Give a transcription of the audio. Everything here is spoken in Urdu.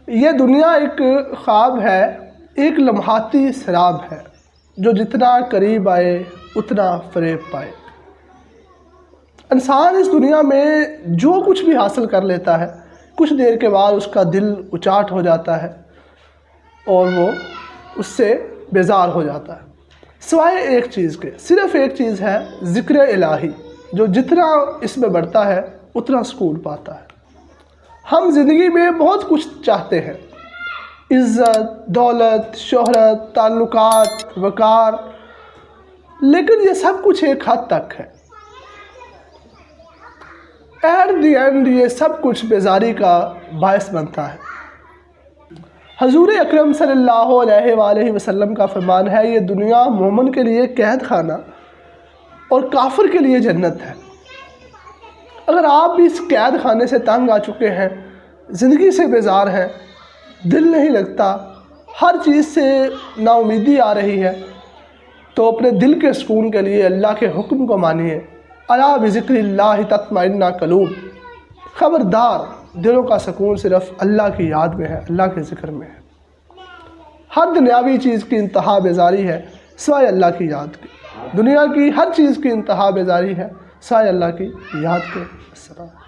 یہ دنیا ایک خواب ہے، ایک لمحاتی سراب ہے، جو جتنا قریب آئے اتنا فریب پائے۔ انسان اس دنیا میں جو کچھ بھی حاصل کر لیتا ہے، کچھ دیر کے بعد اس کا دل اچاٹ ہو جاتا ہے اور وہ اس سے بیزار ہو جاتا ہے، سوائے ایک چیز کے۔ صرف ایک چیز ہے، ذکر الہی، جو جتنا اس میں بڑھتا ہے اتنا سکون پاتا ہے۔ ہم زندگی میں بہت کچھ چاہتے ہیں، عزت، دولت، شہرت، تعلقات، وقار، لیکن یہ سب کچھ ایک حد تک ہے۔ ایٹ دی اینڈ یہ سب کچھ بیزاری کا باعث بنتا ہے۔ حضور اکرم صلی اللہ علیہ وآلہ وسلم کا فرمان ہے، یہ دنیا مومن کے لیے قید خانہ اور کافر کے لیے جنت ہے۔ اگر آپ بھی اس قید خانے سے تنگ آ چکے ہیں، زندگی سے بیزار ہیں، دل نہیں لگتا، ہر چیز سے نا امیدی آ رہی ہے، تو اپنے دل کے سکون کے لیے اللہ کے حکم کو مانیے۔ الا بذکر اللہ تطمئن القلوب، خبردار، دلوں کا سکون صرف اللہ کی یاد میں ہے، اللہ کے ذکر میں ہے۔ ہر دنیاوی چیز کی انتہا بیزاری ہے سوائے اللہ کی یاد کی، دنیا کی ہر چیز کی انتہا بیزاری ہے سوائے اللہ کی یاد کے۔ السلام۔